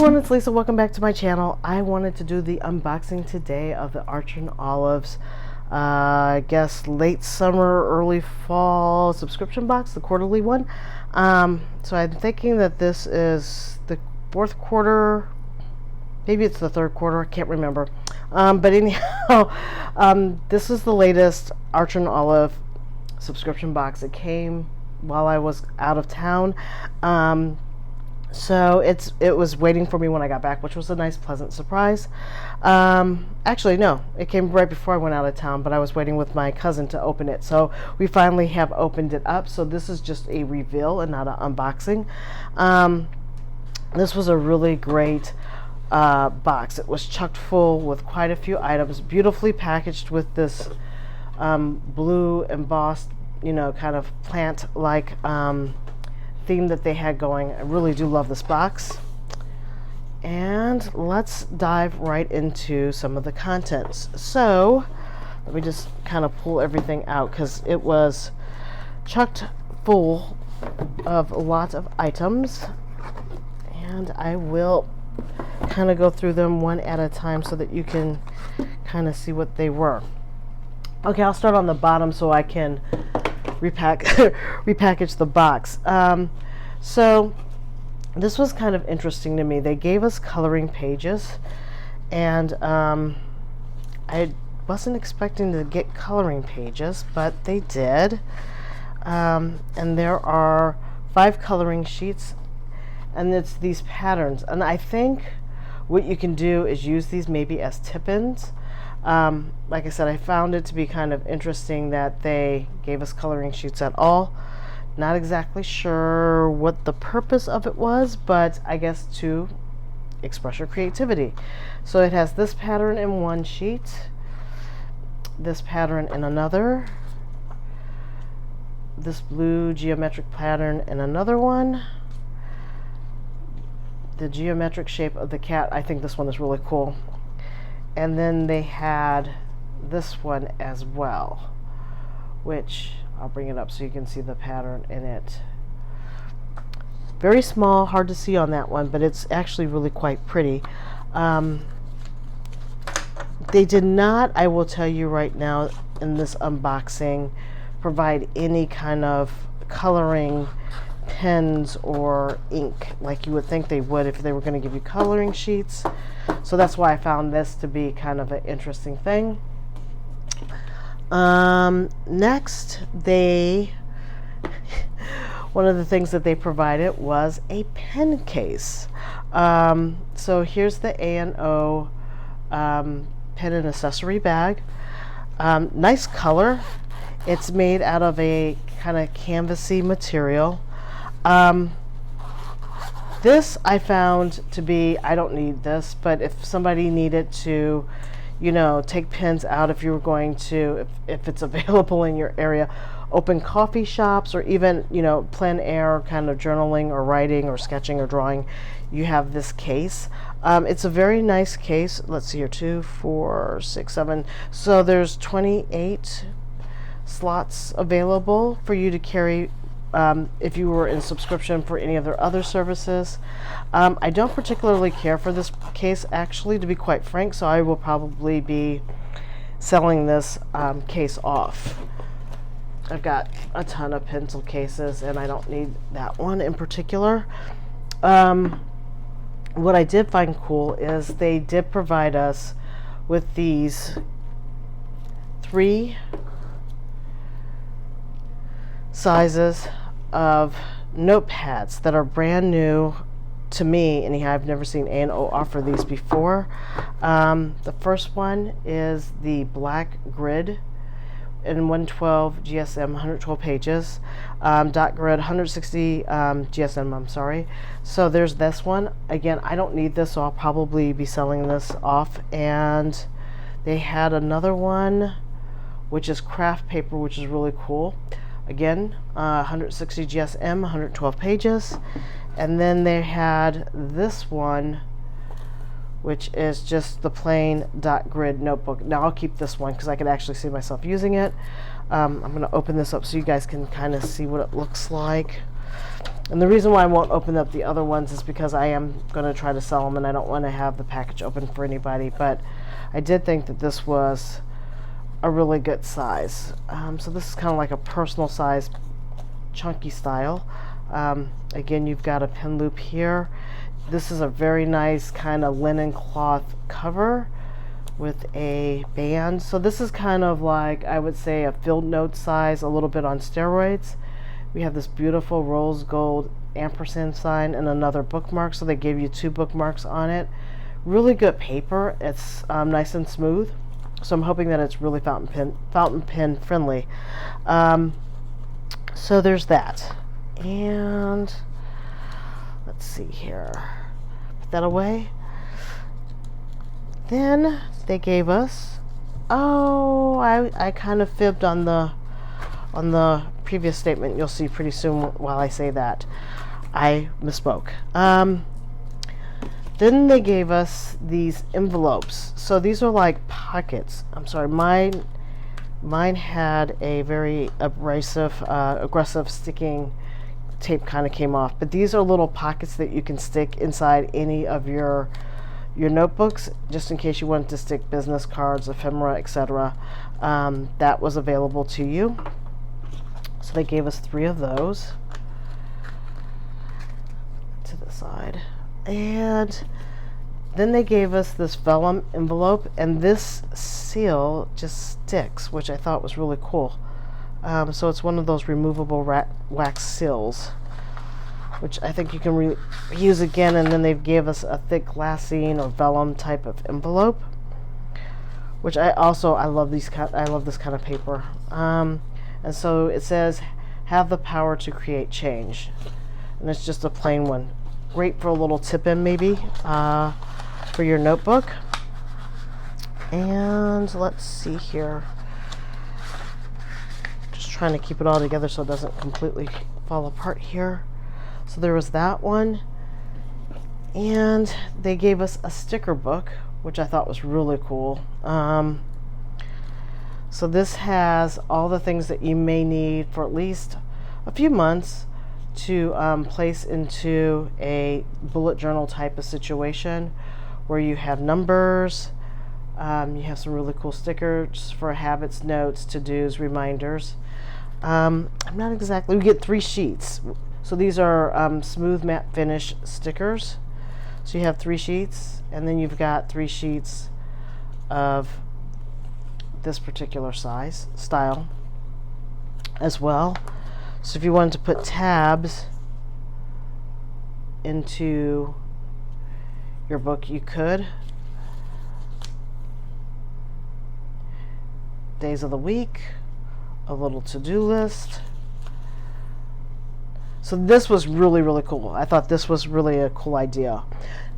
everyone, it's Lisa. Welcome back to my channel. I wanted to do the unboxing today of the Qtr Olives, I guess late summer, early fall subscription box, the quarterly one. So I'm thinking that this is the fourth quarter, maybe it's the third quarter, I can't remember. But anyhow, this is the latest Qtr Olive subscription box. It came while I was out of town. So it was waiting for me when I got back, which was a nice, pleasant surprise. Actually, no, it came right before I went out of town, but I was waiting with my cousin to open it. So we finally have opened it up. So this is just a reveal and not an unboxing. This was a really great box. It was chocked full with quite a few items, beautifully packaged with this blue embossed, kind of plant-like theme that they had going. I really do love this box. And let's dive right into some of the contents. So let me just kind of pull everything out because it was chocked full of a lot of items, and I will kind of go through them one at a time so that you can kind of see what they were. Okay, I'll start on the bottom so I can repackage the box. So this was kind of interesting to me. They gave us coloring pages, and I wasn't expecting to get coloring pages, but they did. And there are 5 coloring sheets, and it's these patterns. And I think what you can do is use these maybe as tip-ins. Like I said, I found it to be kind of interesting that they gave us coloring sheets at all. Not exactly sure what the purpose of it was, but I guess to express your creativity. So it has this pattern in one sheet, this pattern in another, this blue geometric pattern in another one, the geometric shape of the cat. I think this one is really cool. And then they had this one as well, which I'll bring it up so you can see the pattern in it. Very small, hard to see on that one, but it's actually really quite pretty. They did not, I will tell you right now in this unboxing, provide any kind of coloring pens or ink like you would think they would if they were going to give you coloring sheets. So that's why I found this to be kind of an interesting thing. Next, one of the things that they provided was a pen case. So here's the A&O pen and accessory bag. Nice color. It's made out of a kind of canvasy material. This I found to be, I don't need this, but if somebody needed to, take pens out, if you were going to, if it's available in your area, open coffee shops, or even, plein air kind of journaling or writing or sketching or drawing, you have this case. It's a very nice case. Let's see here, 2, 4, 6, 7. So there's 28 slots available for you to carry if you were in subscription for any of their other services. I don't particularly care for this case, actually, to be quite frank, so I will probably be selling this case off. I've got a ton of pencil cases, and I don't need that one in particular. What I did find cool is they did provide us with these 3 sizes of notepads that are brand new to me. Anyhow, I've never seen A&O offer these before. The first one is the black grid in 112 GSM, 112 pages, dot grid 160 GSM, I'm sorry. So there's this one. Again, I don't need this, so I'll probably be selling this off. And they had another one which is craft paper, which is really cool. Again, 160 GSM, 112 pages. And then they had this one, which is just the plain dot grid notebook. Now I'll keep this one because I can actually see myself using it. I'm going to open this up so you guys can kind of see what it looks like. And the reason why I won't open up the other ones is because I am going to try to sell them and I don't want to have the package open for anybody. But I did think that this was a really good size. So this is kind of like a personal size, chunky style. Again, you've got a pin loop here. This is a very nice kind of linen cloth cover with a band. So this is kind of like, I would say, a field note size, a little bit on steroids. We have this beautiful rose gold ampersand sign and another bookmark. So they gave you 2 bookmarks on it. Really good paper. It's nice and smooth. So I'm hoping that it's really fountain pen friendly. So there's that. And let's see here. Put that away. Then they gave us, I kind of fibbed on the previous statement. You'll see pretty soon while I say that. I misspoke. Then they gave us these envelopes. So these are like pockets. I'm sorry, mine had a very aggressive sticking tape kind of came off. But these are little pockets that you can stick inside any of your notebooks, just in case you wanted to stick business cards, ephemera, etc. That was available to you. So they gave us 3 of those to the side. And then they gave us this vellum envelope, and this seal just sticks, which I thought was really cool. So it's one of those removable wax seals, which I think you can use again. And then they gave us a thick glassine or vellum type of envelope, which I love this kind of paper. And so it says, "Have the power to create change," and it's just a plain one. Great for a little tip-in maybe for your notebook. And let's see here. Just trying to keep it all together so it doesn't completely fall apart here. So there was that one. And they gave us a sticker book, which I thought was really cool. So this has all the things that you may need for at least a few months to place into a bullet journal type of situation, where you have numbers, you have some really cool stickers for habits, notes, to-dos, reminders. We get 3 sheets. So these are smooth matte finish stickers. So you have 3 sheets, and then you've got 3 sheets of this particular style as well. So if you wanted to put tabs into your book, you could. Days of the week, a little to-do list. So this was really, really cool. I thought this was really a cool idea.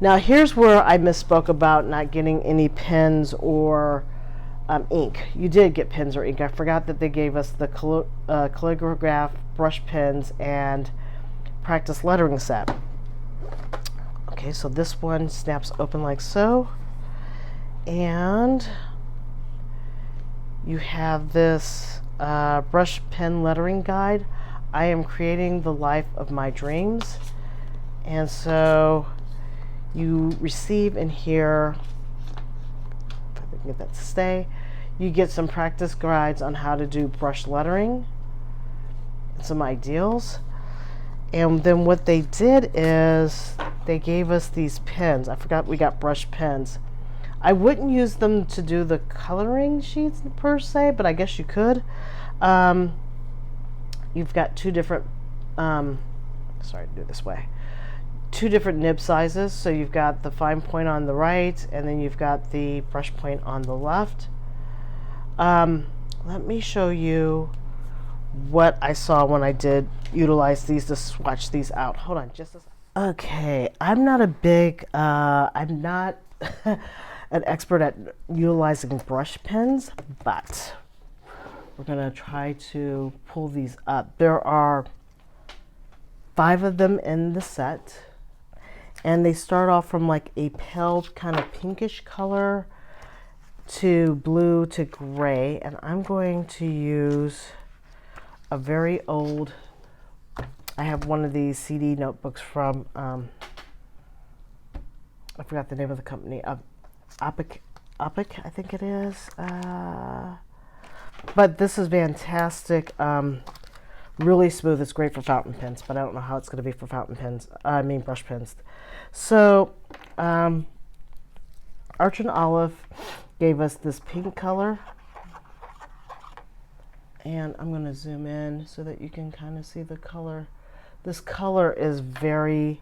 Now here's where I misspoke about not getting any pens or ink. You did get pens or ink. I forgot that they gave us the calligraph brush pens and practice lettering set. Okay, so this one snaps open like so, and you have this brush pen lettering guide. I am creating the life of my dreams. And so you receive in here, if I can get that to stay, you get some practice guides on how to do brush lettering and some ideals. And then what they did is they gave us these pens. I forgot we got brush pens. I wouldn't use them to do the coloring sheets per se, but I guess you could. You've got 2 different, sorry to do it this way, 2 different nib sizes. So you've got the fine point on the right, and then you've got the brush point on the left. Let me show you what I saw when I did utilize these to swatch these out. Hold on just a second. Okay, I'm not I'm not an expert at utilizing brush pens, but we're gonna try to pull these up. There are 5 of them in the set, and they start off from like a pale kind of pinkish color to blue to gray, and I'm going to use a very old I have one of these CD notebooks from, I forgot the name of the company, Opic, I think it is. But this is fantastic. Really smooth. It's great for fountain pens, but I don't know how it's going to be for fountain pens. I mean brush pens. So, Arch and Olive gave us this pink color. And I'm going to zoom in so that you can kind of see the color. This color is very,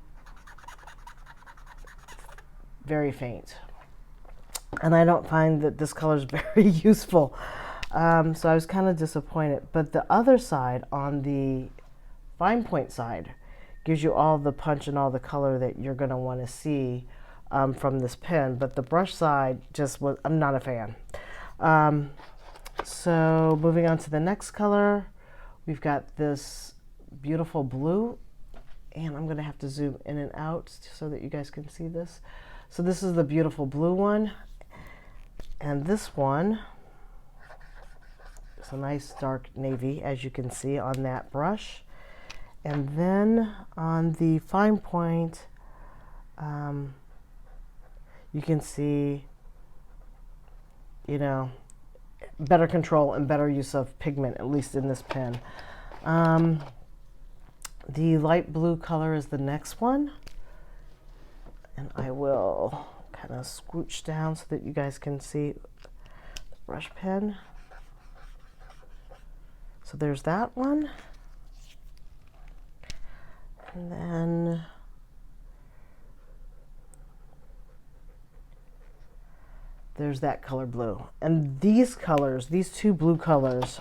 very faint. And I don't find that this color is very useful. So I was kind of disappointed. But the other side, on the fine point side, gives you all the punch and all the color that you're going to want to see from this pen. But the brush side just was, I'm not a fan. So moving on to the next color, we've got this beautiful blue. And I'm going to have to zoom in and out so that you guys can see this. So this is the beautiful blue one. And this one, it's a nice dark navy, as you can see on that brush. And then on the fine point, you can see, you know, better control and better use of pigment, at least in this pen. The light blue color is the next one. And I will kind of scooch down so that you guys can see the brush pen. So there's that one. And then there's that color blue. And these colors, these two blue colors,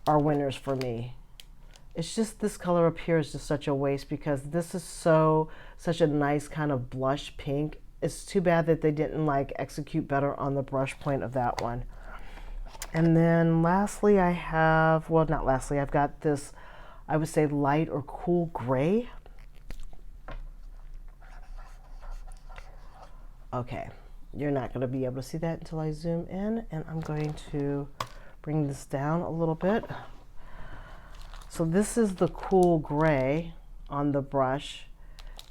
are winners for me. It's just this color up here is just such a waste because this is such a nice kind of blush pink. It's too bad that they didn't like execute better on the brush point of that one. And then lastly I have, well not lastly, I've got this, I would say light or cool gray. Okay, you're not going to be able to see that until I zoom in, and I'm going to bring this down a little bit. So this is the cool gray on the brush,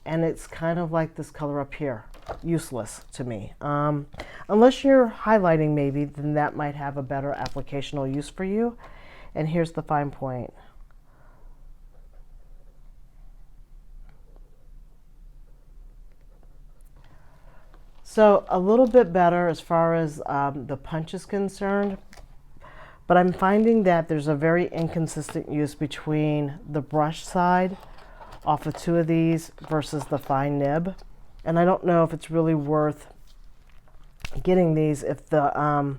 and it's kind of like this color up here. Useless to me. Unless you're highlighting maybe, then that might have a better applicational use for you. And here's the fine point. So a little bit better as far as the punch is concerned. But I'm finding that there's a very inconsistent use between the brush side off of two of these versus the fine nib. And I don't know if it's really worth getting these if the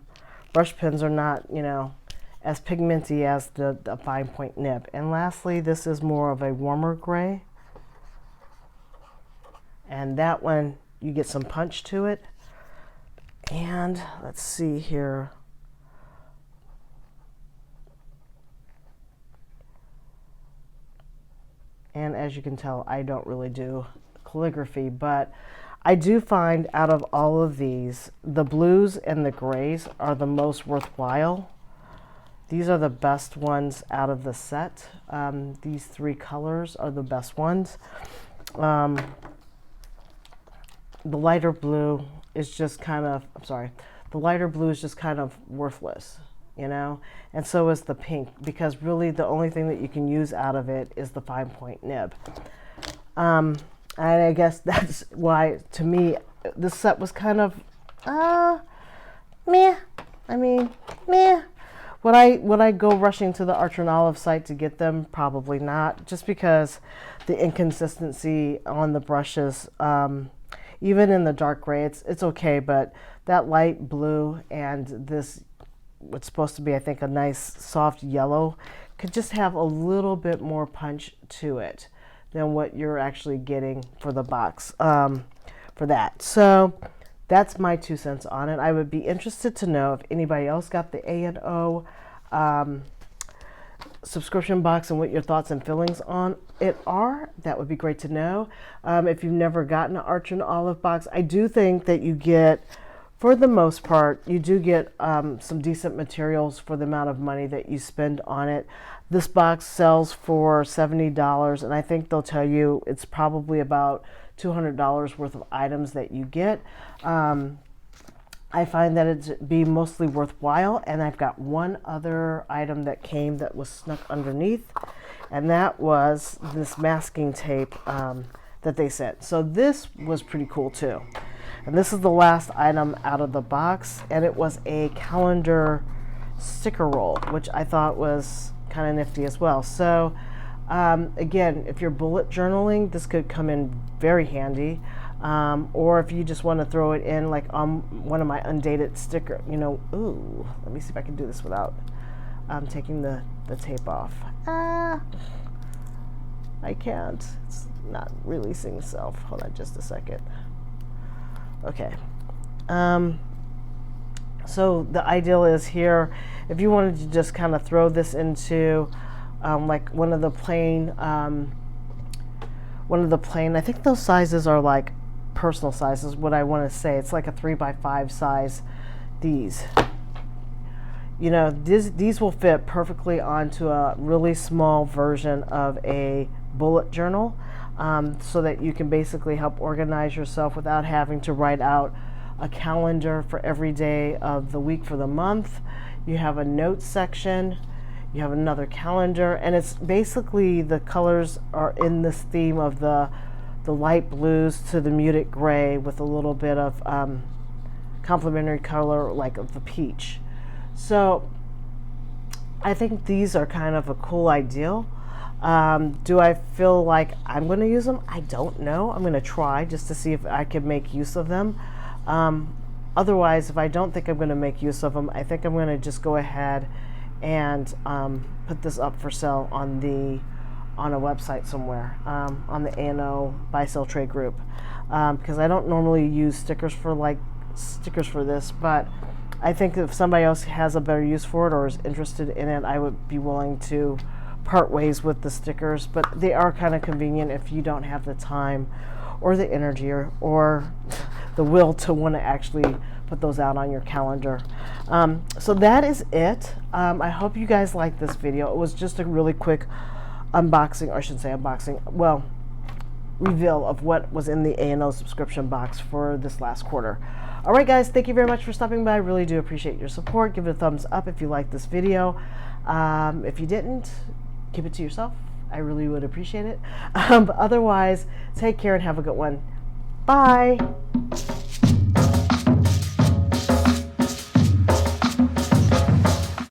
brush pens are not, you know, as pigmenty as the fine point nib. And lastly, this is more of a warmer gray. And that one, you get some punch to it. And let's see here. And as you can tell, I don't really do calligraphy, but I do find out of all of these, the blues and the grays are the most worthwhile. These are the best ones out of the set. These three colors are the best ones. The lighter blue is just kind of, the lighter blue is just kind of worthless, you know, and so is the pink, because really the only thing that you can use out of it is the fine point nib. And I guess that's why, to me, this set was kind of meh. I mean, meh. Would I go rushing to the Arch and Olive site to get them? Probably not, just because the inconsistency on the brushes, even in the dark gray, it's okay, but that light blue and this, what's supposed to be, I think, a nice soft yellow, could just have a little bit more punch to it than what you're actually getting for the box for that. So that's my 2 cents on it. I would be interested to know if anybody else got the A&O subscription box and what your thoughts and feelings on it are. That would be great to know. If you've never gotten an Arch and Olive box, I do think that you get, for the most part, you do get some decent materials for the amount of money that you spend on it. This box sells for $70, and I think they'll tell you it's probably about $200 worth of items that you get. I find that it'd be mostly worthwhile, and I've got one other item that came that was snuck underneath, and that was this masking tape that they sent. So this was pretty cool too. And this is the last item out of the box, and it was a calendar sticker roll, which I thought was kind of nifty as well. So again, if you're bullet journaling, this could come in very handy. Or if you just want to throw it in like on one of my undated sticker, you know, ooh, let me see if I can do this without taking the tape off. I can't. It's not releasing itself. Hold on just a second. Okay. So the ideal is here, if you wanted to just kind of throw this into like one of the plain, I think those sizes are like personal sizes, what I want to say. It's like a 3x5 size. These, you know, these will fit perfectly onto a really small version of a bullet journal, so that you can basically help organize yourself without having to write out a calendar for every day of the week for the month. You have a notes section, you have another calendar, and it's basically the colors are in this theme of the light blues to the muted gray with a little bit of complementary color like of the peach. So I think these are kind of a cool ideal. Do I feel like I'm going to use them? I don't know. I'm going to try just to see if I can make use of them. Otherwise, if I don't think I'm going to make use of them, I think I'm going to just go ahead and put this up for sale on a website somewhere, on the A&O Buy Sell Trade group, because I don't normally use stickers for this, but I think if somebody else has a better use for it or is interested in it, I would be willing to part ways with the stickers. But they are kind of convenient if you don't have the time or the energy or the will to want to actually put those out on your calendar. So that is it. I hope you guys liked this video. It was just a really quick unboxing, or I shouldn't say unboxing, well, reveal of what was in the A&O subscription box for this last quarter. All right, guys, thank you very much for stopping by. I really do appreciate your support. Give it a thumbs up if you liked this video. If you didn't, keep it to yourself. I really would appreciate it. But otherwise, take care and have a good one. Bye.